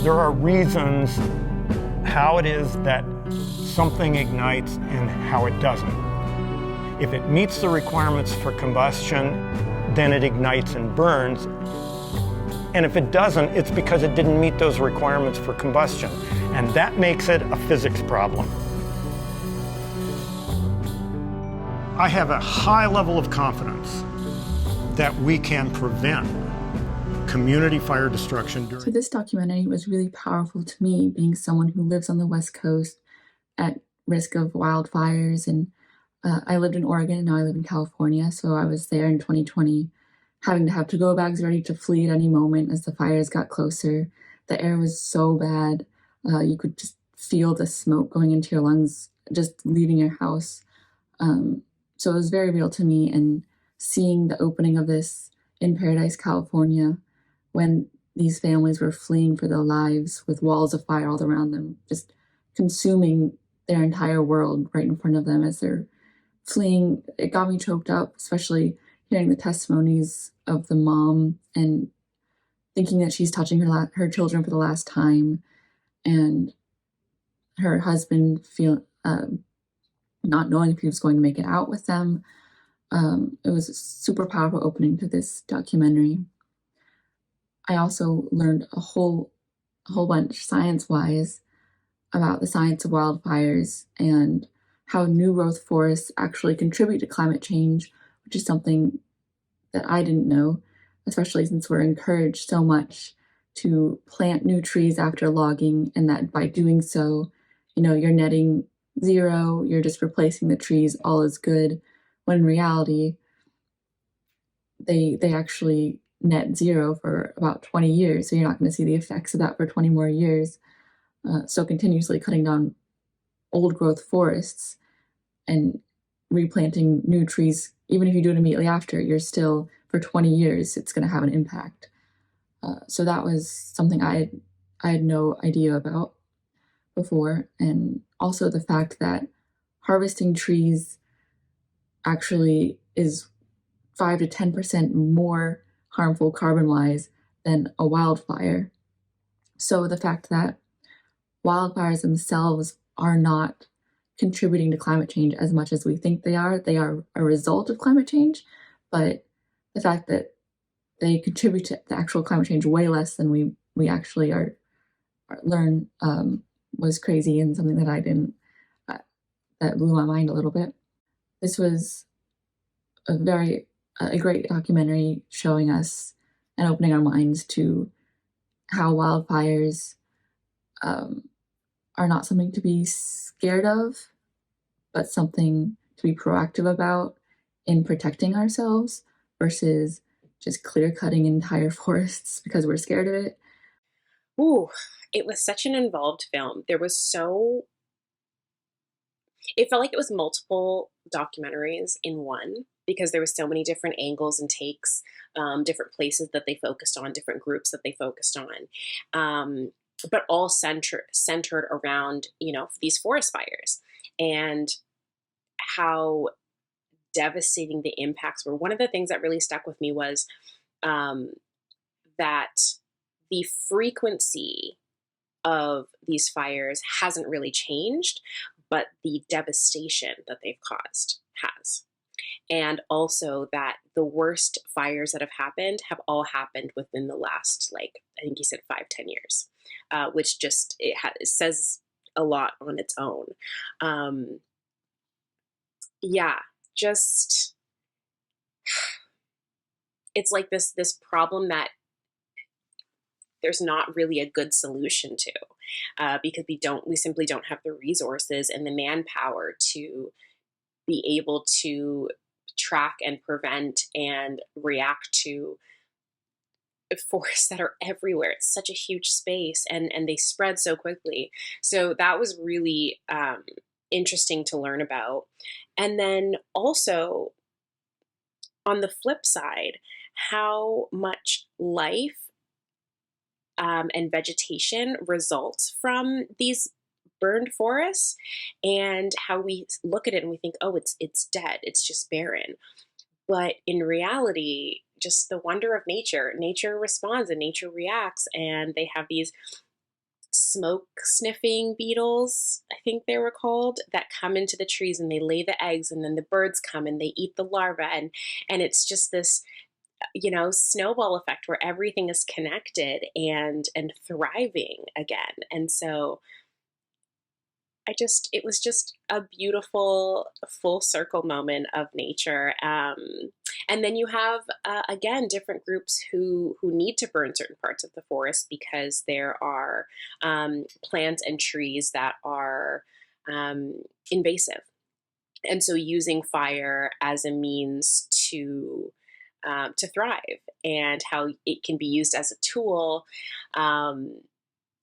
There are reasons how it is that something ignites and how it doesn't. If it meets the requirements for combustion, then it ignites and burns. And if it doesn't, it's because it didn't meet those requirements for combustion. And that makes it a physics problem. I have a high level of confidence that we can prevent community fire destruction. So this documentary was really powerful to me, being someone who lives on the West Coast at risk of wildfires. And I lived in Oregon and now I live in California. So I was there in 2020, having to have to-go bags ready to flee at any moment as the fires got closer. The air was so bad. You could just feel the smoke going into your lungs, just leaving your house. So it was very real to me, and seeing the opening of this in Paradise, California, when these families were fleeing for their lives with walls of fire all around them, just consuming their entire world right in front of them as they're fleeing, it got me choked up, especially hearing the testimonies of the mom and thinking that she's touching her children for the last time, and her husband not knowing if he was going to make it out with them. It was a super powerful opening to this documentary. I also learned a whole bunch science-wise about the science of wildfires and how new growth forests actually contribute to climate change, which is something that I didn't know, especially since we're encouraged so much to plant new trees after logging, and that by doing so, you're netting zero, you're just replacing the trees, all is good, when in reality, they actually net zero for about 20 years, so you're not going to see the effects of that for 20 more years. So continuously cutting down old growth forests and replanting new trees, even if you do it immediately after, you're still, for 20 years, it's going to have an impact. So that was something I had no idea about before. And also the fact that harvesting trees actually is 5 to 10% more harmful carbon-wise than a wildfire. So the fact that wildfires themselves are not contributing to climate change as much as we think they are a result of climate change, but the fact that they contribute to the actual climate change way less than we actually learn was crazy, and something that I didn't, that blew my mind a little bit. This was a great documentary showing us and opening our minds to how wildfires are not something to be scared of, but something to be proactive about in protecting ourselves versus just clear-cutting entire forests because we're scared of it. Ooh, it was such an involved film. It felt like it was multiple documentaries in one, because there was so many different angles and takes, different places that they focused on, different groups that they focused on, but all centered around, these forest fires and how devastating the impacts were. One of the things that really stuck with me was that the frequency of these fires hasn't really changed, but the devastation that they've caused has. And also that the worst fires that have happened have all happened within the last, I think you said 5-10 years, which just, it says a lot on its own. It's like this problem that there's not really a good solution to, because we simply don't have the resources and the manpower to be able to track and prevent and react to forests that are everywhere. It's such a huge space, and they spread so quickly. So that was really interesting to learn about. And then also, on the flip side, how much life and vegetation results from these burned forests, and how we look at it and we think, oh, it's dead, it's just barren. But in reality, just the wonder of nature responds and nature reacts, and they have these smoke sniffing beetles, I think they were called, that come into the trees and they lay the eggs, and then the birds come and they eat the larvae, and it's just this, snowball effect where everything is connected and thriving again. And so it was just a beautiful full circle moment of nature. And then you have, again, different groups who need to burn certain parts of the forest because there are plants and trees that are invasive. And so using fire as a means to thrive, and how it can be used as a tool.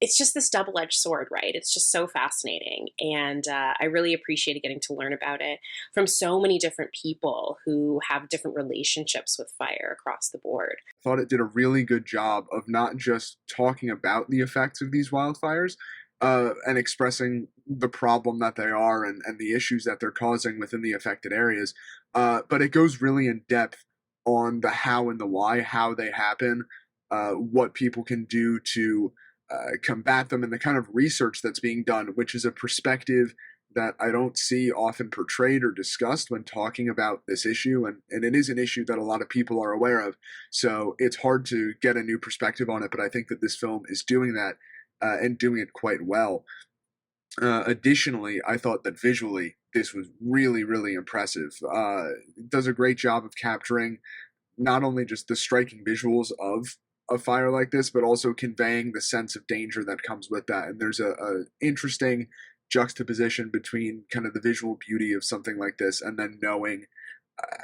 It's just this double-edged sword, right? It's just so fascinating. And I really appreciated getting to learn about it from so many different people who have different relationships with fire across the board. I thought it did a really good job of not just talking about the effects of these wildfires and expressing the problem that they are and the issues that they're causing within the affected areas, but it goes really in depth on the how and the why, how they happen, what people can do to combat them, and the kind of research that's being done, which is a perspective that I don't see often portrayed or discussed when talking about this issue. And it is an issue that a lot of people are aware of. So it's hard to get a new perspective on it, but I think that this film is doing that and doing it quite well. Additionally, I thought that visually this was really, really impressive. It does a great job of capturing not only just the striking visuals of a fire like this, but also conveying the sense of danger that comes with that. And there's a interesting juxtaposition between kind of the visual beauty of something like this and then knowing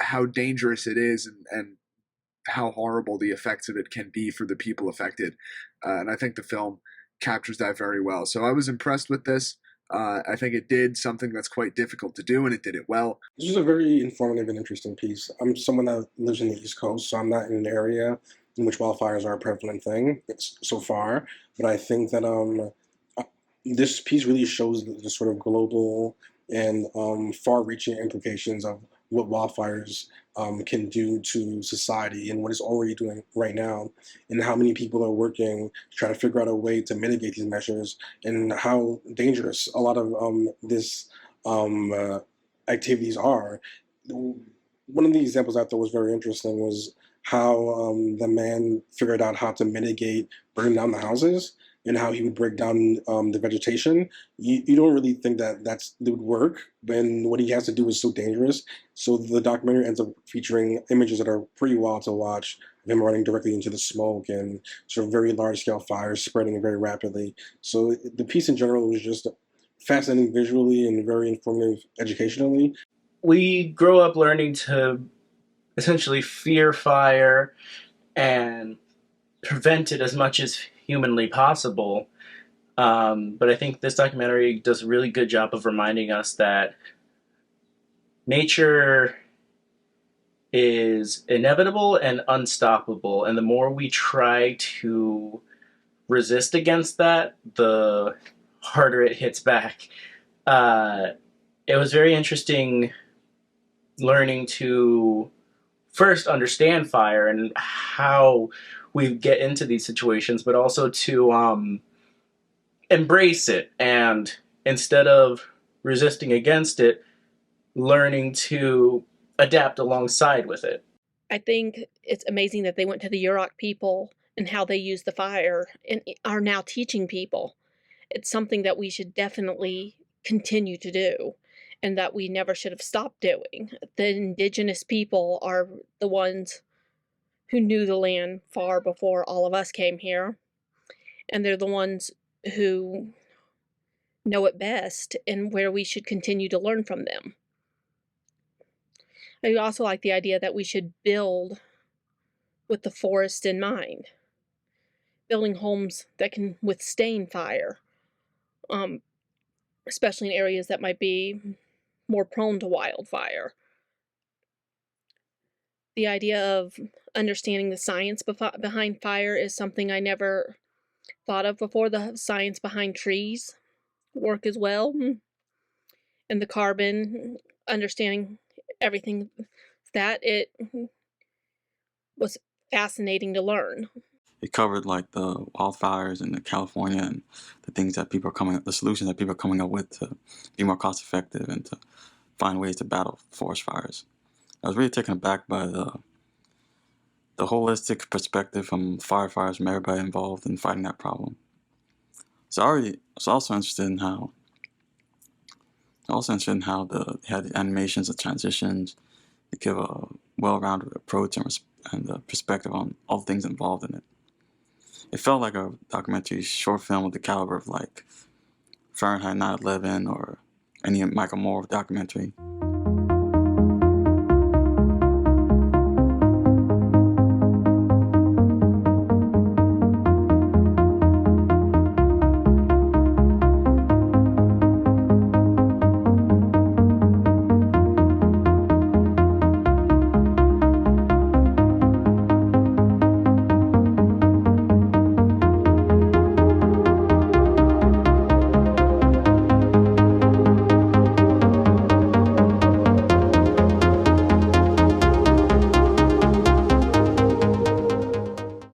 how dangerous it is and how horrible the effects of it can be for the people affected. And I think the film captures that very well. So I was impressed with this. I think it did something that's quite difficult to do, and it did it well. This was a very informative and interesting piece. I'm someone that lives in the East Coast, so I'm not in an area in which wildfires are a prevalent thing so far. But I think that this piece really shows the sort of global and far-reaching implications of what wildfires can do to society and what it's already doing right now, and how many people are working to try to figure out a way to mitigate these measures, and how dangerous a lot of this activities are. One of the examples I thought was very interesting was how the man figured out how to mitigate burning down the houses, and how he would break down the vegetation. You don't really think that that would work, and what he has to do is so dangerous. So the documentary ends up featuring images that are pretty wild to watch, of him running directly into the smoke and sort of very large-scale fires spreading very rapidly. So the piece in general was just fascinating visually and very informative educationally. We grow up learning to essentially fear fire and prevent it as much as humanly possible. But I think this documentary does a really good job of reminding us that nature is inevitable and unstoppable, and the more we try to resist against that, the harder it hits back. It was very interesting learning to first understand fire and how we get into these situations, but also to embrace it, and instead of resisting against it, learning to adapt alongside with it. I think it's amazing that they went to the Yurok people and how they use the fire and are now teaching people. It's something that we should definitely continue to do, and that we never should have stopped doing. The indigenous people are the ones who knew the land far before all of us came here, and they're the ones who know it best and where we should continue to learn from them. I also like the idea that we should build with the forest in mind, building homes that can withstand fire, especially in areas that might be more prone to wildfire. The idea of understanding the science behind fire is something I never thought of before. The science behind trees work as well, and the carbon, understanding everything that it was fascinating to learn. It covered like the wildfires in California and the things that the solutions that people are coming up with to be more cost effective and to find ways to battle forest fires. I was really taken aback by the holistic perspective from firefighters, from everybody involved in fighting that problem. So I was also interested in how they had the animations, the transitions, to give a well-rounded approach and perspective on all the things involved in it. It felt like a documentary short film of the caliber of like Fahrenheit 9/11 or any Michael Moore documentary.